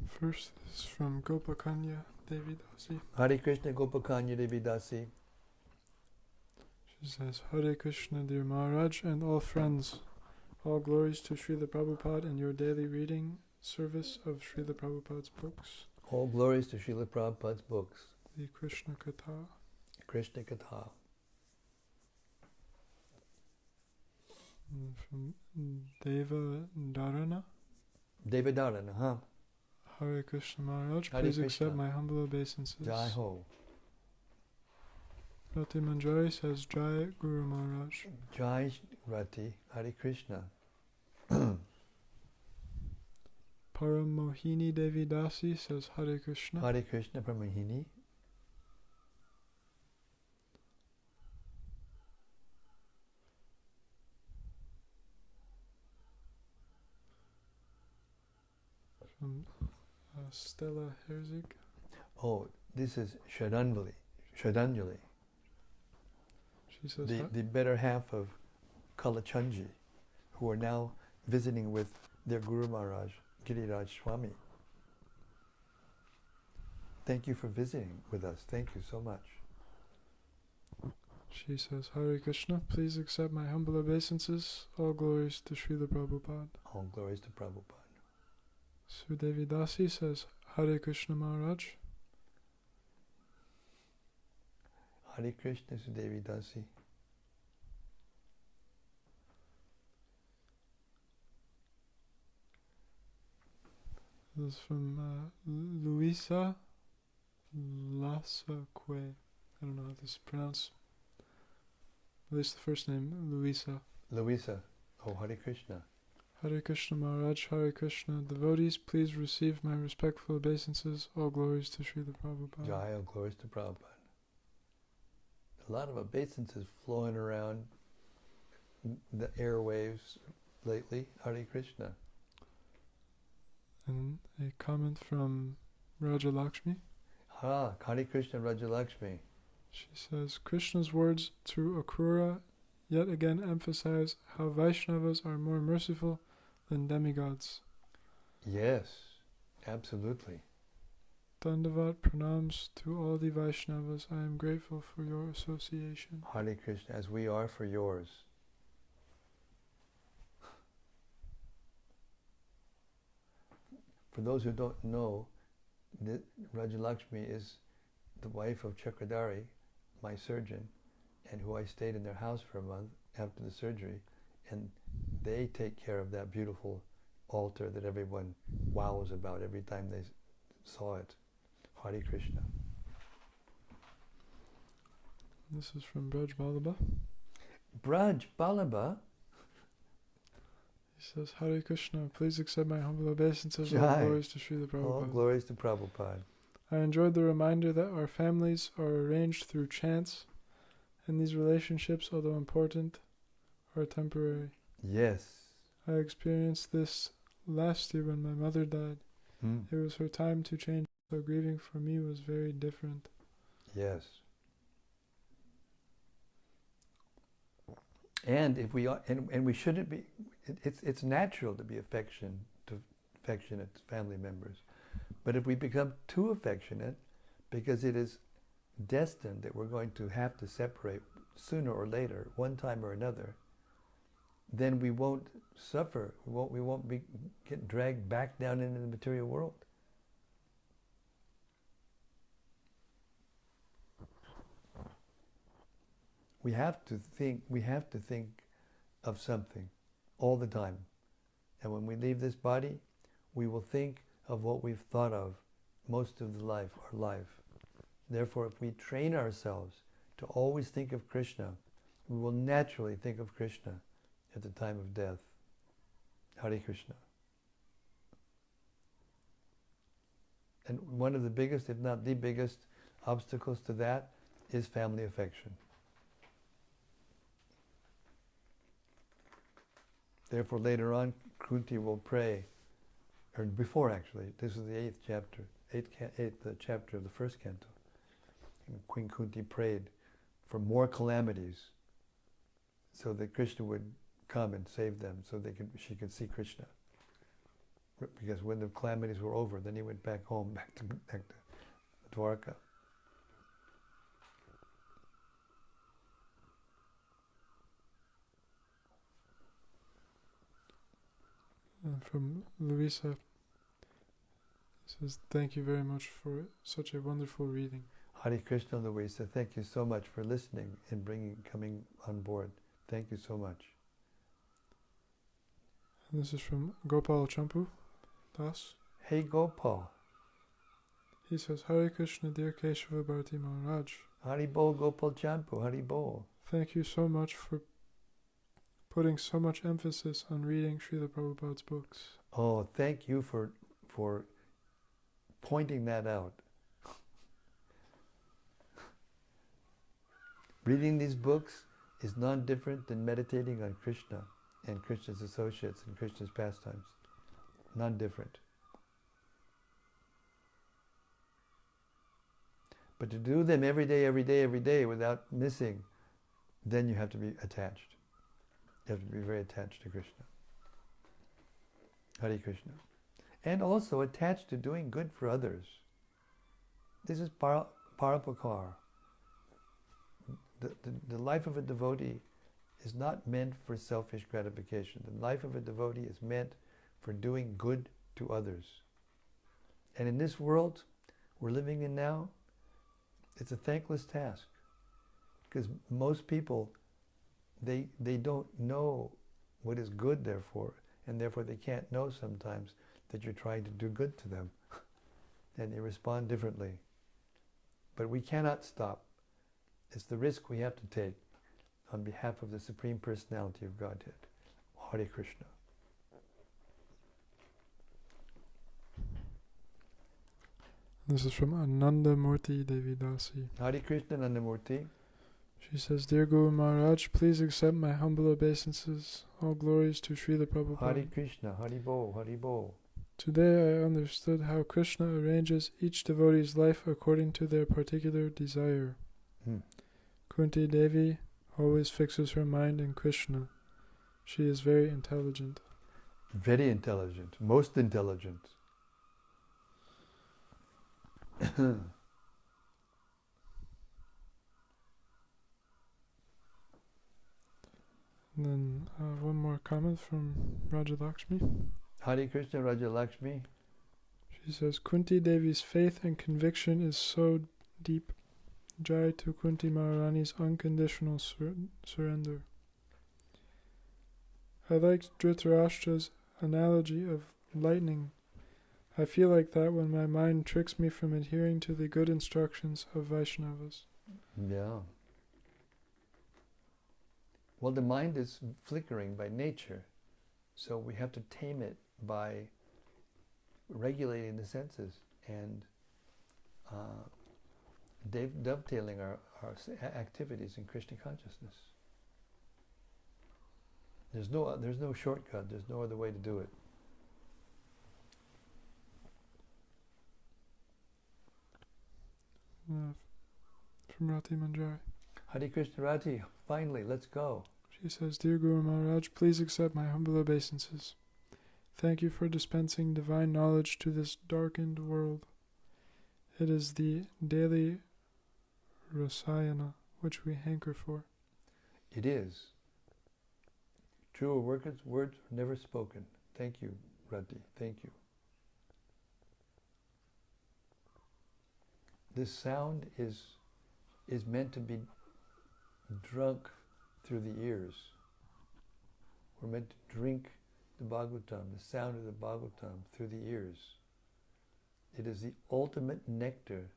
First is from Gopakanya Devi Dasi. Hare Krishna, Gopakanya Devi Dasi. She says, Hare Krishna, dear Maharaj and all friends. All glories to Srila Prabhupada and your daily reading service of Srila Prabhupada's books. All glories to Srila Prabhupada's books. The Krishna Katha. Krishna Katha. From Deva Dharana. Deva Dharana, huh? Hare Krishna Maharaj, Hare please Krishna. accept my humble obeisances. Jai Ho. Rati Manjari says, Jai Guru Maharaj. Jai Rati, Hare Krishna. Param Mohini Devi Dasi says, Hare Krishna. Hare Krishna Pramahini. From Stella Herzig. Oh, this is Shraddhanjali. She says, The better half of Kalachandji, who are now visiting with their Guru Maharaj, Giriraj Swami. Thank you for visiting with us. Thank you so much. She says, Hare Krishna, please accept my humble obeisances. All glories to Srila Prabhupada. All glories to Prabhupada. Sudevi Dasi says, Hare Krishna Maharaj. Hare Krishna, Sudevi Dasi. This is from Luisa Lasaque. I don't know how this is pronounced. At least the first name, Luisa. Luisa. Oh, Hare Krishna. Hare Krishna Maharaj, Hare Krishna. Devotees, please receive my respectful obeisances. All glories to Srila Prabhupada. Jai, all glories to Prabhupada. A lot of obeisances flowing around the airwaves lately. Hare Krishna. And a comment from Raja Lakshmi. Hare Krishna, Raja Lakshmi. She says, Krishna's words through Akrura yet again emphasize how Vaishnavas are more merciful than demigods. Yes, absolutely. Dandavat pranams to all the Vaishnavas. I am grateful for your association. Hare Krishna, as we are for yours. For those who don't know, Raja Lakshmi is the wife of Chakradhari, my surgeon, and who I stayed in their house for a month after the surgery, and they take care of that beautiful altar that everyone wows about every time they saw it. Hare Krishna. This is from Braj Balaba. Braj Balaba. He says, Hare Krishna, please accept my humble obeisances. Jai. All glories to Srila Prabhupada. All glories to Prabhupada. I enjoyed the reminder that our families are arranged through chants, and these relationships, although important, are temporary. Yes. I experienced this last year when my mother died. It was her time to change, so grieving for me was very different. Yes. And if we are, and we shouldn't be. It's natural to be affectionate to family members, but if we become too affectionate, because it is destined that we're going to have to separate sooner or later, one time or another, then we won't suffer. We won't get dragged back down into the material world. We have to think of something all the time. And when we leave this body, we will think of what we've thought of most of our life. Therefore, if we train ourselves to always think of Krishna, we will naturally think of Krishna at the time of death. Hare Krishna. And one of the biggest, if not the biggest, obstacles to that is family affection. Therefore, later on, Kunti will pray, or before actually, this is the 8th chapter, 8th chapter of the first canto. And Queen Kunti prayed for more calamities so that Krishna would come and save them, so she could see Krishna. Because when the calamities were over, then he went back home, back to Dwarka. And from Luisa, says, thank you very much for such a wonderful reading. Hare Krishna, Luisa, thank you so much for listening and coming on board. Thank you so much. And this is from Gopal Champu Das. Hey Gopal. He says, Hare Krishna, dear Keshava Bharati Maharaj. Haribol Gopal Champu, Haribol. Thank you so much for putting so much emphasis on reading Srila Prabhupada's books. Oh, thank you for pointing that out. Reading these books is not different than meditating on Krishna and Krishna's associates and Krishna's pastimes. Not different. But to do them every day without missing, then you have to be attached. You have to be very attached to Krishna. Hare Krishna. And also attached to doing good for others. This is parapakar. The life of a devotee is not meant for selfish gratification. The life of a devotee is meant for doing good to others. And in this world we're living in now, it's a thankless task. Because most people, they don't know what is good, therefore, and therefore they can't know sometimes that you're trying to do good to them. And they respond differently. But we cannot stop. It's the risk we have to take on behalf of the Supreme Personality of Godhead. Hare Krishna. This is from Anandamurti Devidasi. Hare Krishna, Anandamurti. She says, Dear Guru Maharaj, please accept my humble obeisances. All glories to Srila Prabhupada. Hare Krishna, Hare Bol, Hare Bol. Today I understood how Krishna arranges each devotee's life according to their particular desire. Kunti Devi always fixes her mind in Krishna. She is very intelligent. Very intelligent, most intelligent. And then one more comment from Rajalakshmi. Hare Krishna, Rajalakshmi. She says, Kunti Devi's faith and conviction is so deep. Jai to Kunti Maharani's unconditional surrender. I liked Dhṛtarāṣṭra's analogy of lightning. I feel like that when my mind tricks me from adhering to the good instructions of Vaishnavas. Yeah. Well, the mind is flickering by nature, so we have to tame it by regulating the senses and dovetailing our activities in Krishna consciousness. There's no shortcut. There's no other way to do it. From Rati Manjari. Hare Krishna, Rati. Finally, let's go. She says, Dear Guru Maharaj, please accept my humble obeisances. Thank you for dispensing divine knowledge to this darkened world. It is the daily rasayana which we hanker for. It is. Truer words were never spoken. Thank you, Rati. Thank you. This sound is meant to be drunk through the ears. We're meant to drink the Bhagavatam, the sound of the Bhagavatam, through the ears. It is the ultimate nectar,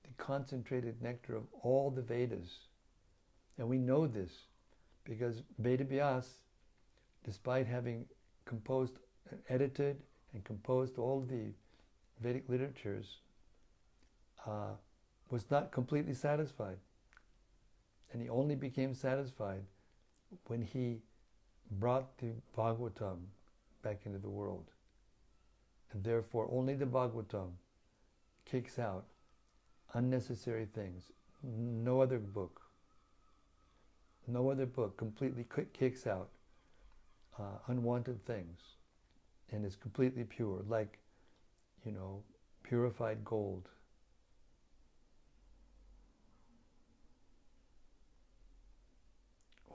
the concentrated nectar of all the Vedas. And we know this because Vedavyas, despite having composed, edited, and composed all the Vedic literatures, was not completely satisfied. And he only became satisfied when he brought the Bhagavatam back into the world. And therefore only the Bhagavatam kicks out unnecessary things. No other book completely kicks out unwanted things and is completely pure, like, purified gold.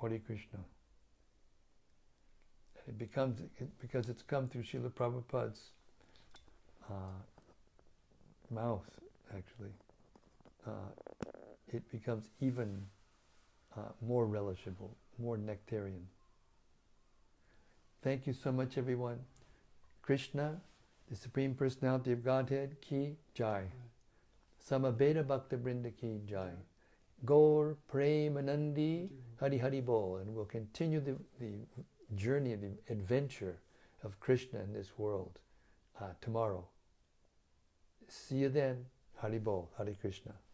Hare Krishna. And because it's come through Srila Prabhupada's mouth, actually, it becomes even more relishable, more nectarian. Thank you so much, everyone. Krishna, the Supreme Personality of Godhead, Ki Jai. Samaveda Bhakta Vrinda Ki Jai. Gaur Premanandi Hari Hari Bol. And we'll continue the journey, the adventure of Krishna in this world tomorrow. See you then. Hari Bol. Hare Krishna.